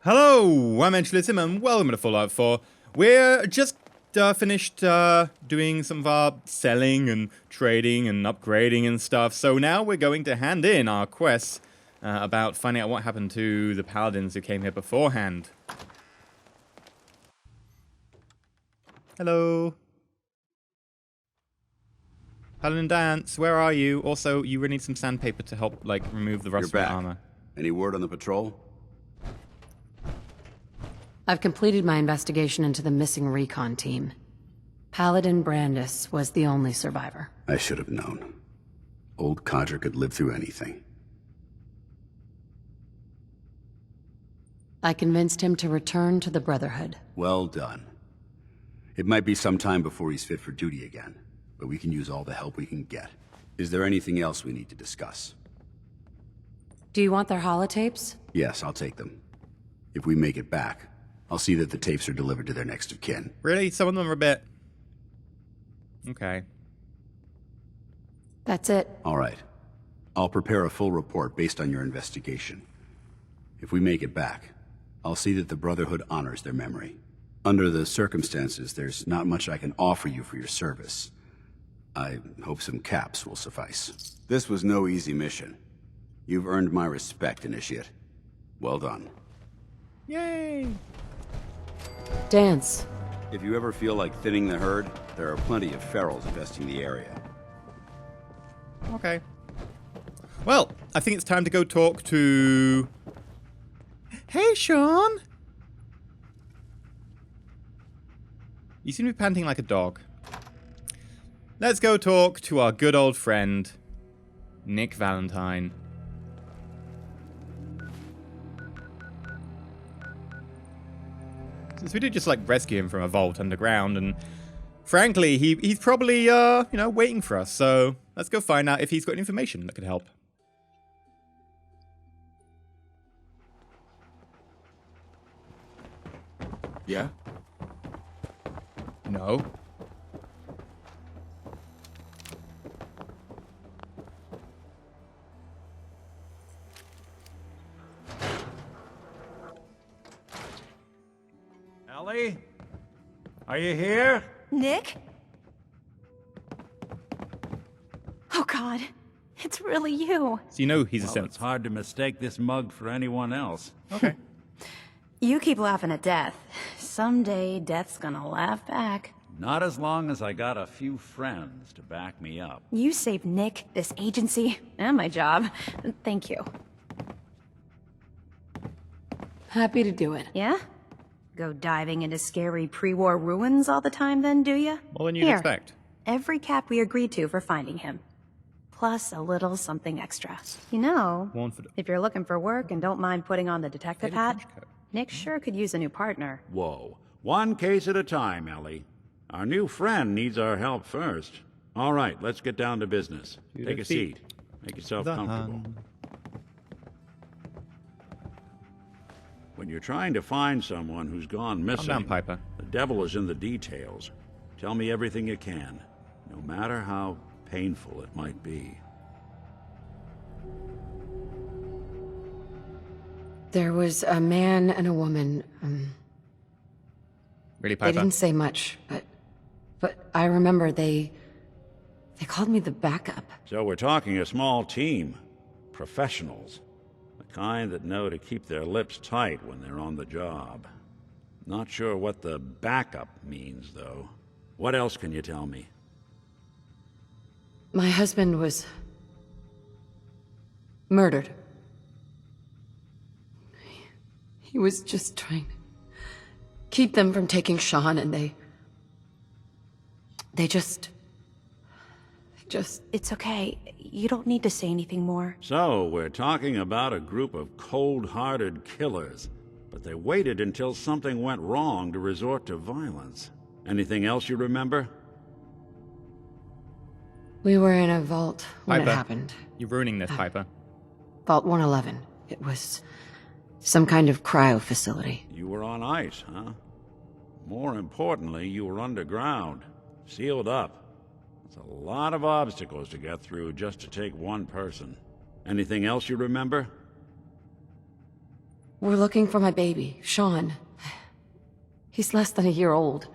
Hello, I'm EnterElysium and welcome to Fallout 4. We're just finished doing some of our selling and trading and upgrading and stuff, so now we're going to hand in our quests about finding out what happened to the paladins who came here beforehand. Hello. Paladin Dance, where are you? Also, you really need some sandpaper to help, like, remove the rust from your armor. Any word on the patrol? I've completed my investigation into the missing recon team. Paladin Brandis was the only survivor. I should have known. Old codger could live through anything. I convinced him to return to the Brotherhood. Well done. It might be some time before he's fit for duty again, but we can use all the help we can get. Is there anything else we need to discuss? Do you want their holotapes? Yes, I'll take them. If we make it back, I'll see that the tapes are delivered to their next of kin. Really? Some of them are a bit... Okay. That's it. All right. I'll prepare a full report based on your investigation. If we make it back, I'll see that the Brotherhood honors their memory. Under the circumstances, there's not much I can offer you for your service. I hope some caps will suffice. This was no easy mission. You've earned my respect, Initiate. Well done. Yay! Dance. If you ever feel like thinning the herd, there are plenty of ferals infesting the area. Okay. Well, I think it's time to go talk to... Hey, Sean! You seem to be panting like a dog. Let's go talk to our good old friend, Nick Valentine. Since we did just, like, rescue him from a vault underground, and frankly, he's probably, you know, waiting for us, so let's go find out if he's got information that could help. Yeah? No. Ellie? Are you here? Nick? Oh God, it's really you. So you know he's a Well, synth. it's hard to mistake this mug for anyone else. Okay. You keep laughing at death. Someday, death's gonna laugh back. Not as long as I got a few friends to back me up. You saved Nick, this agency, and my job. Thank you. Happy to do it. Yeah? Go diving into scary pre-war ruins all the time then, do ya? More than you'd Here, expect. every cap we agreed to for finding him. Plus a little something extra. You know, One for the... if you're looking for work and don't mind putting on the detective Faded hat, trench coat. Nick sure could use a new partner. Whoa. One case at a time, Ellie. Our new friend needs our help first. All right, let's get down to business. To Take the a feet. seat. Make yourself The comfortable. hun. When you're trying to find someone who's gone Calm missing, down, Piper. the devil is in the details. Tell me everything you can, no matter how painful it might be. There was a man and a woman. Really, They Piper? didn't say much, but I remember they called me the backup. So we're talking a small team. Professionals. The kind that know to keep their lips tight when they're on the job. Not sure what the backup means, though. What else can you tell me? My husband was murdered. He was just trying to keep them from taking Sean, and they just... It's okay. You don't need to say anything more. So, we're talking about a group of cold-hearted killers, but they waited until something went wrong to resort to violence. Anything else you remember? We were in a vault when Piper. it happened. You're ruining this, Piper. Vault 111. It was some kind of cryo facility. You were on ice, huh? More importantly, you were underground, sealed up. It's a lot of obstacles to get through just to take one person. Anything else you remember? We're looking for my baby, Sean. He's less than a year old.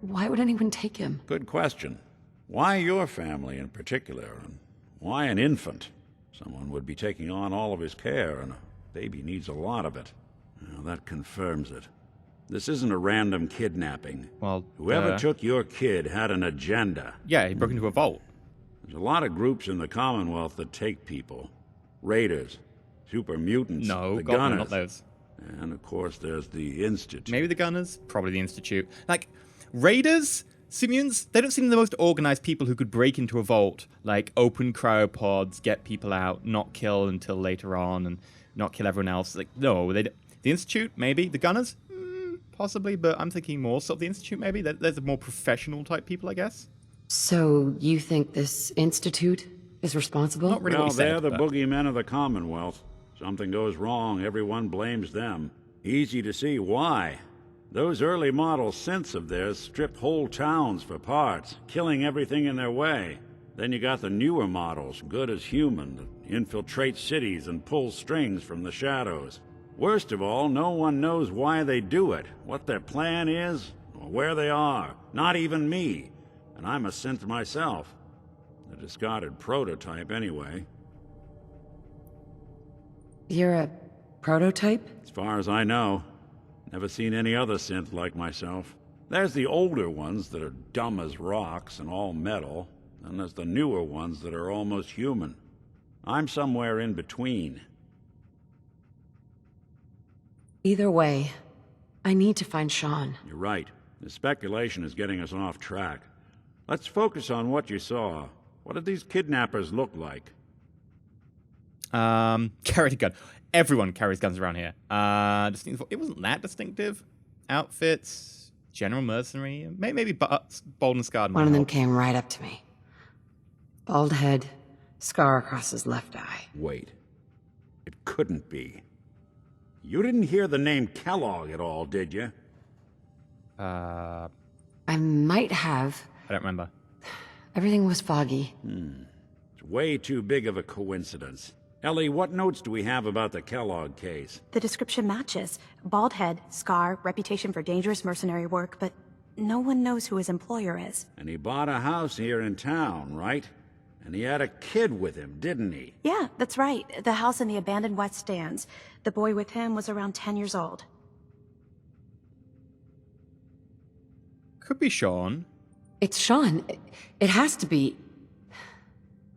Why would anyone take him? Good question. Why your family in particular, and why an infant? Someone would be taking on all of his care, and a baby needs a lot of it. Well, that confirms it. This isn't a random kidnapping. Well, whoever took your kid had an agenda. Yeah, he broke into a vault. There's a lot of groups in the Commonwealth that take people. Raiders, super mutants, No, the God, no, Gunners. not those. And of course there's the Institute. Maybe the Gunners, probably the Institute. Like, Raiders, Simeons, they don't seem the most organized people who could break into a vault, like open cryopods, get people out, not kill until later on, and not kill everyone else. Like, no, the Institute, maybe. The Gunners, possibly, but I'm thinking more sort of the Institute, maybe. There's a more professional type people, I guess. So, you think this Institute is responsible? Not really Well, what he said, they're the but- boogeymen of the Commonwealth. Something goes wrong, everyone blames them. Easy to see why. Those early model synths of theirs strip whole towns for parts, killing everything in their way. Then you got the newer models, good as human, that infiltrate cities and pull strings from the shadows. Worst of all, no one knows why they do it, what their plan is, or where they are. Not even me. And I'm a synth myself. A discarded prototype, anyway. You're a prototype? As far as I know. Never seen any other synth like myself. There's the older ones that are dumb as rocks and all metal. And there's the newer ones that are almost human. I'm somewhere in between. Either way, I need to find Sean. You're right. The speculation is getting us off track. Let's focus on what you saw. What did these kidnappers look like? Carried a gun. Everyone carries guns around here. Distinctive. It wasn't that distinctive. Outfits, general mercenary, maybe bold and scarred. One of them came right up to me. Bald head, scar across his left eye. Wait. It couldn't be. You didn't hear the name Kellogg at all, did you? I I might have. don't remember. Everything was foggy. It's way too big of a coincidence. Ellie, what notes do we have about the Kellogg case? The description matches. Bald head, scar, reputation for dangerous mercenary work, but no one knows who his employer is. And he bought a house here in town, right? And he had a kid with him, didn't he? Yeah, that's right. The house in the abandoned West Stands. The boy with him was around 10 years old. Could be Sean. It's Sean. It has to be.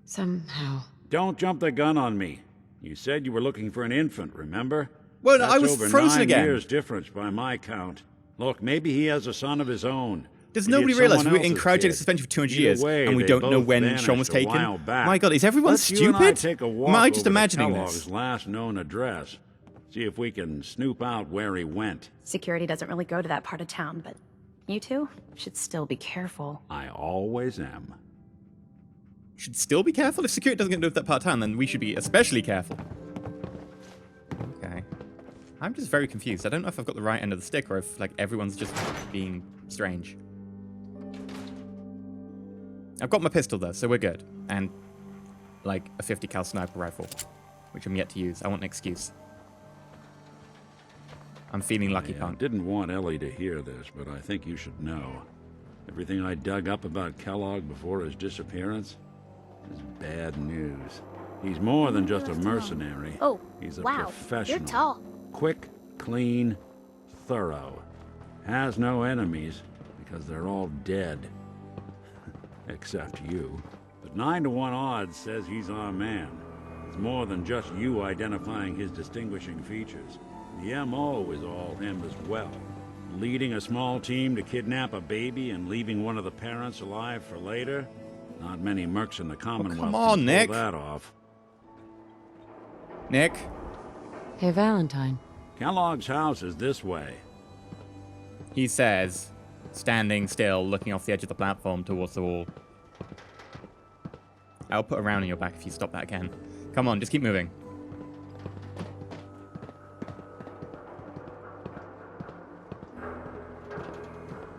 Somehow. Don't jump the gun on me. You said you were looking for an infant, remember? Well, That's I was over frozen 9 again. years difference by my count. Look, maybe he has a son of his own. Does Maybe nobody it's realize someone we're in else's cryogenic kid. suspension for 200 Either years, way, and we they don't know both when vanished Sean was a taken? while back. My God, is everyone Let's you and I stupid? take a walk Am I just over to imagining Kellogg's this? last known address. See if we can snoop out where he went. Security doesn't really go to that part of town, but you two should still be careful. I always am. Should still be careful? If security doesn't get into that part of town, then we should be especially careful. Okay. I'm just very confused. I don't know if I've got the right end of the stick or if, like, everyone's just being strange. I've got my pistol, though, so we're good. And, like, a 50 cal sniper rifle, which I'm yet to use. I want an excuse. I'm feeling lucky, I punk. didn't want Ellie to hear this, but I think you should know. Everything I dug up about Kellogg before his disappearance is bad news. He's more than just a mercenary. Oh, He's a wow, professional. you're tall. Quick, clean, thorough. Has no enemies because they're all dead. Except you. But 9 to 1 odds says he's our man. It's more than just you identifying his distinguishing features. The MO is all him as well. Leading a small team to kidnap a baby and leaving one of the parents alive for later? Not many mercs in the Commonwealth on, can Nick. pull that off. Nick? Hey, Valentine. Kellogg's house is this way. He says, standing still, looking off the edge of the platform towards the wall. I'll put a round in your back if you stop that again. Come on, just keep moving.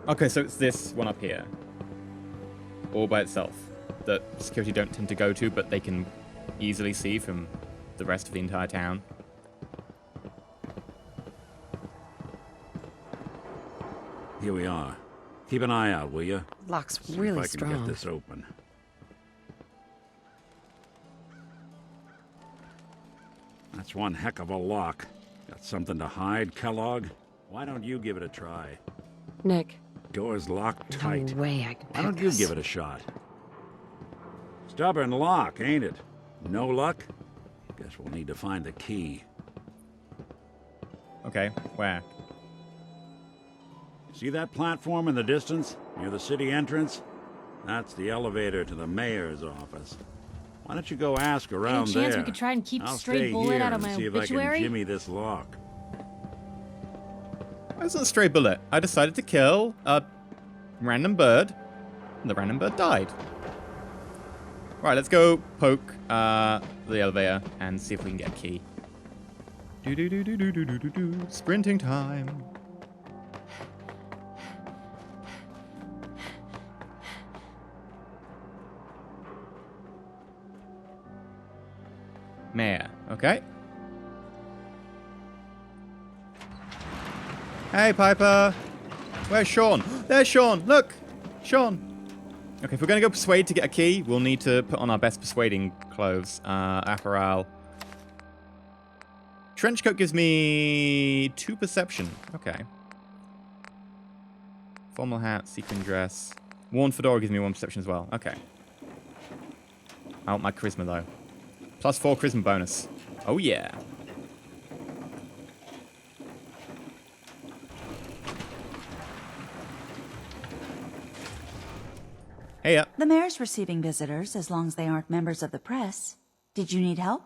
Okay, so it's this one up here. All by itself. That security don't tend to go to, but they can easily see from the rest of the entire town. Here we are. Keep an eye out, will you? Lock's See really if I can strong. get this open. That's one heck of a lock. Got something to hide, Kellogg? Why don't you give it a try? Nick, Door's locked tight. no way I can Why don't you give it a shot? Stubborn lock, ain't it? No luck? Guess we'll need to find the key. Okay, where? See that platform in the distance, near the city entrance? That's the elevator to the mayor's office. Why don't you go ask around Any chance there? we could try and keep I'll stray stay bullet here out of and my see if I obituary? can jimmy this lock. That's a stray bullet. I decided to kill a random bird, and the random bird died. Right, let's go poke the elevator and see if we can get a key. Do. Sprinting time. Mayor, okay. Hey, Piper. Where's Sean? There's Sean. Look, Sean. Okay, if we're going to go persuade to get a key, we'll need to put on our best persuading clothes. Apparel. Trench coat gives me 2 perception. Okay. Formal hat, sequin dress. Worn fedora gives me 1 perception as well. Okay. I want my charisma, though. Plus 4 charisma bonus. Oh, yeah. Hey up. The mayor's receiving visitors as long as they aren't members of the press. Did you need help?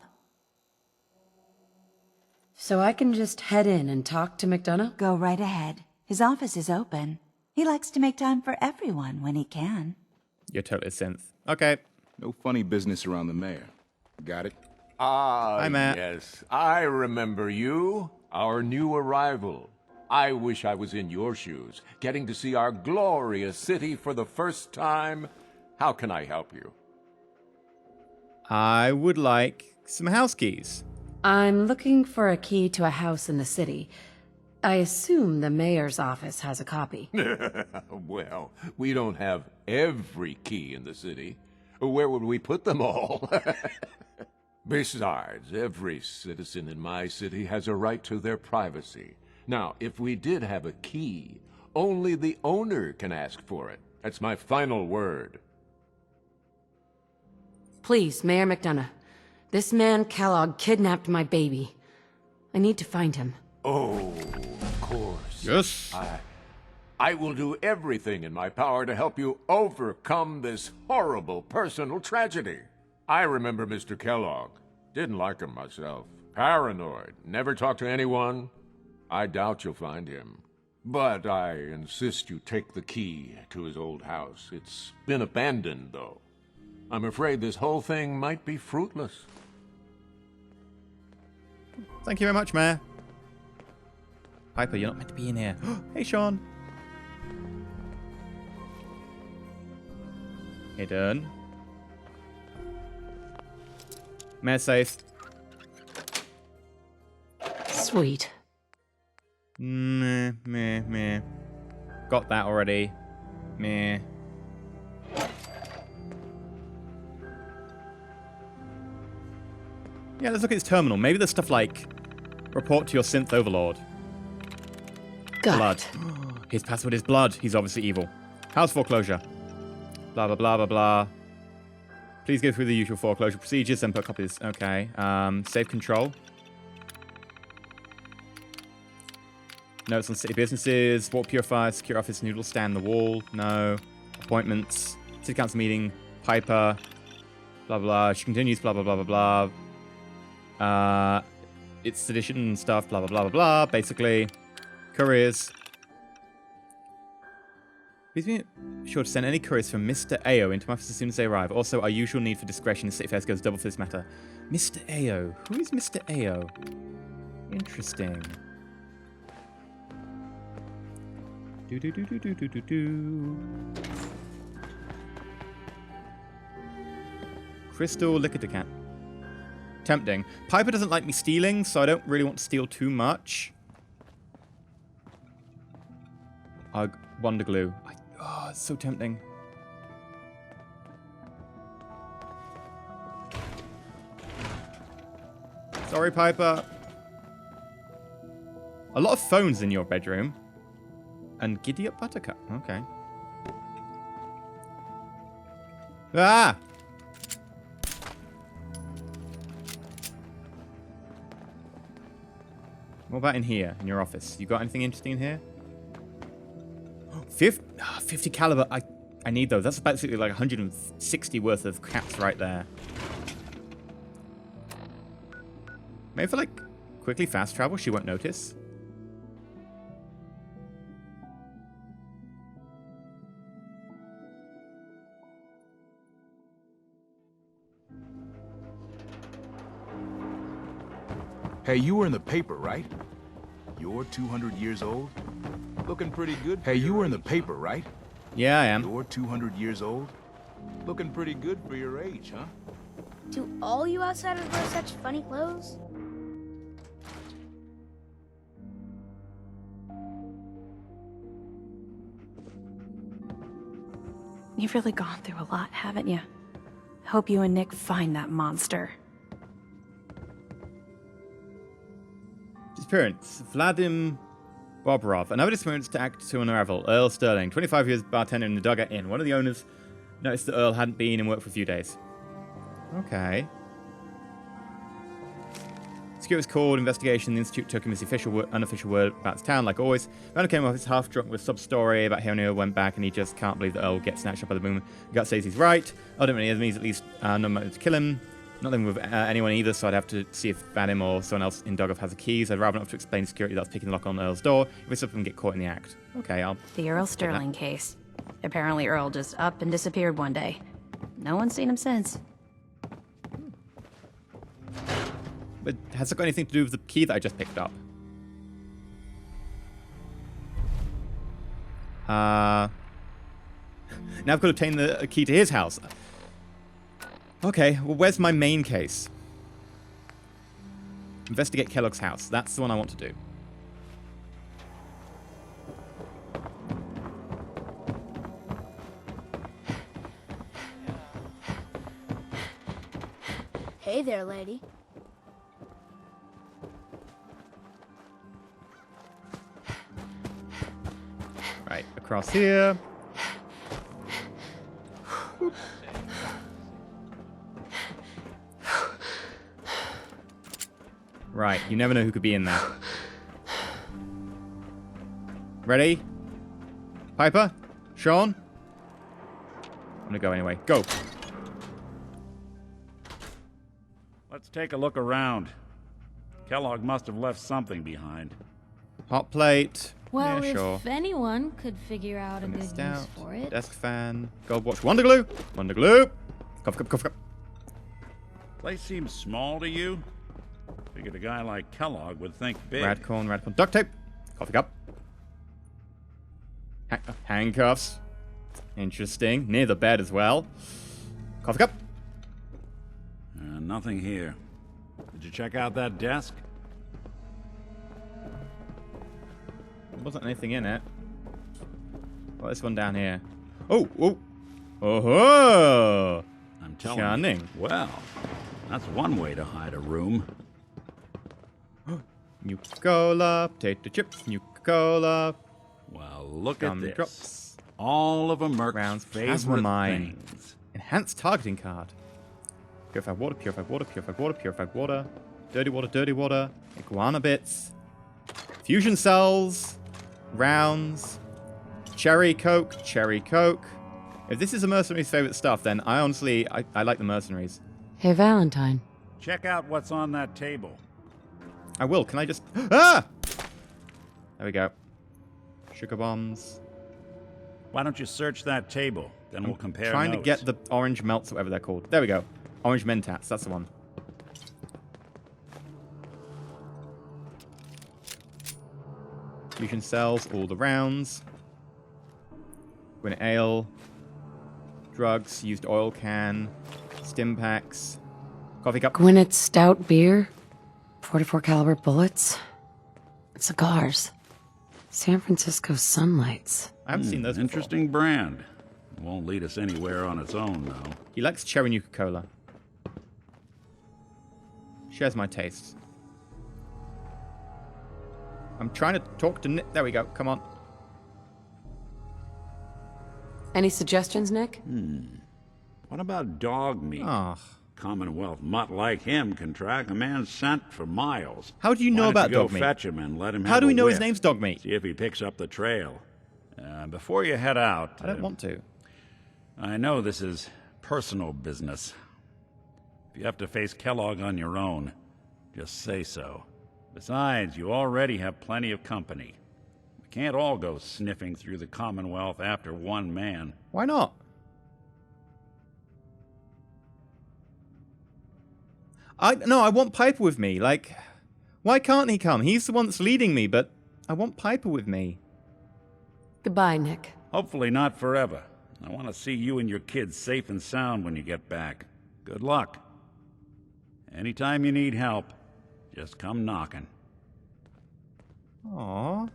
So I can just head in and talk to McDonough? Go right ahead. His office is open. He likes to make time for everyone when he can. You're totally a synth. Okay. No funny business around the mayor. Got it? Ah, Hi, Matt. yes. I remember you, our new arrival. I wish I was in your shoes, getting to see our glorious city for the first time. How can I help you? I would like some house keys. I'm looking for a key to a house in the city. I assume the mayor's office has a copy. Well, we don't have every key in the city. Where would we put them all? Besides, every citizen in my city has a right to their privacy. Now, if we did have a key, only the owner can ask for it. That's my final word. Please, Mayor McDonough. This man Kellogg kidnapped my baby. I need to find him. Oh, of course. Yes. I will do everything in my power to help you overcome this horrible personal tragedy. I remember Mr. Kellogg. Didn't like him myself. Paranoid. Never talked to anyone. I doubt you'll find him. But I insist you take the key to his old house. It's been abandoned, though. I'm afraid this whole thing might be fruitless. Thank you very much, Mayor. Piper, you're not meant to be in here. Hey, Sean. Hidden. Mayor safe. Sweet. Meh. Got that already. Meh. Yeah, let's look at his terminal. Maybe there's stuff like report to your synth overlord. Got Blood. it. His password is blood. He's obviously evil. House foreclosure. Blah, blah, blah, blah, blah. Please go through the usual foreclosure procedures and put copies. Okay. Safe control. Notes on city businesses. Water purifier. Secure office. Noodle stand. The wall. No. Appointments. City council meeting. Piper. Blah, blah. She continues. Blah, blah, blah, blah, blah. It's sedition and stuff. Blah, blah, blah, blah, blah. Basically. Couriers. Please be sure to send any couriers from Mr. Ao into my office as soon as they arrive. Also, our usual need for discretion in city affairs goes double for this matter. Mr. Ao. Who is Mr. Ao? Interesting. Do. Crystal liquor decant. Tempting. Piper doesn't like me stealing, so I don't really want to steal too much. Wonder glue. Oh, it's so tempting. Sorry, Piper. A lot of phones in your bedroom. And giddy up Buttercup. Okay. Ah! What about in here, in your office? You got anything interesting in here? 50 caliber. I need those. That's basically like 160 worth of caps right there. Maybe for like quickly fast travel, she won't notice. Hey, you were in the paper, right? You're 200 years old? Looking pretty good. Hey, you were in the paper, right? Yeah, I am. You're 200 years old? Looking pretty good for your age, huh? Do all you outsiders wear such funny clothes? You've really gone through a lot, haven't you? Hope you and Nick find that monster. Disappearance. Vladim Bobrov. Another disappearance to act to unravel. Earl Sterling. 25 years bartender in the Dugout Inn. One of the owners noticed that Earl hadn't been in work for a few days. Okay. Secure was called. Investigation. The Institute took him his unofficial word about his town, like always. Randall came off his half drunk with sub-story about how Neil went back and he just can't believe that Earl will get snatched up by the boom. Gut says he's right. Ultimately, enemies at least no motive to kill him. Not living with anyone either, so I'd have to see if Vadim or someone else in Dogov has the keys. I'd rather not have to explain to security that's picking the lock on Earl's door. If it's up and get caught in the act. Okay, I'll... The Earl Sterling case. Apparently Earl just up and disappeared one day. No one's seen him since. But has it got anything to do with the key that I just picked up? Now I've got to obtain the key to his house. Okay, well, where's my main case? Investigate Kellogg's house. That's the one I want to do. Hey there, lady. Right, across here. Right, you never know who could be in there. Ready? Piper? Sean? I'm gonna go anyway. Go! Let's take a look around. Kellogg must have left something behind. Hot plate. Well, yeah, sure. if anyone could figure out a good use Stout. for it. Desk fan. Gold watch. Wonder glue! Wonder glue! Cough, cough, cough, cough. Place seems small to you? Figured a guy like Kellogg would think big. Radcorn, radcorn. Duct tape. Coffee cup. Handcuffs. Interesting. Near the bed as well. Coffee cup. Nothing here. Did you check out that desk? There wasn't anything in it. What this one down here? Oh, oh. Oh-ho! I'm telling Cunning. you. Well, that's one way to hide a room. Nuka-Cola, potato chips, Nuka-Cola. Well, look at this. Drops. All of a Merc's Rounds, favorite plasma mine. things. Enhanced targeting card. Purified water, purified water, purified water, purified water. Dirty water, dirty water. Iguana bits. Fusion cells. Rounds. Cherry Coke, cherry Coke. If this is a mercenary's favorite stuff, then I honestly, I like the mercenaries. Hey, Valentine. Check out what's on that table. I will. Can I just... Ah! There we go. Sugar bombs. Why don't you search that table? Then we'll compare Trying notes. to get the orange melts, or whatever they're called. There we go. Orange mentats. That's the one. Fusion cells, all the rounds. Gwyn ale. Drugs, used oil can. Stim packs. Coffee cup. Gwyneth stout beer. 44 caliber bullets. Cigars. San Francisco Sunlights. I haven't seen those before. Interesting brand. Won't lead us anywhere on its own, though. He likes cherry Nuka-Cola. Shares my tastes. I'm trying to talk to Nick. There we go. Come on. Any suggestions, Nick? What about dog meat? Ah. Commonwealth mutt like him can track a man's scent for miles. How do you know about dog meat? Go fetch him and let him have How do we a know his whiff. name's Dog Meat? See if he picks up the trail. Before you head out... I don't want to. I know this is personal business. If you have to face Kellogg on your own, just say so. Besides, you already have plenty of company. We can't all go sniffing through the Commonwealth after one man. Why not? I want Piper with me. Like, why can't he come? He's the one that's leading me, but I want Piper with me. Goodbye, Nick. Hopefully not forever. I want to see you and your kids safe and sound when you get back. Good luck. Anytime you need help, just come knocking. Aww.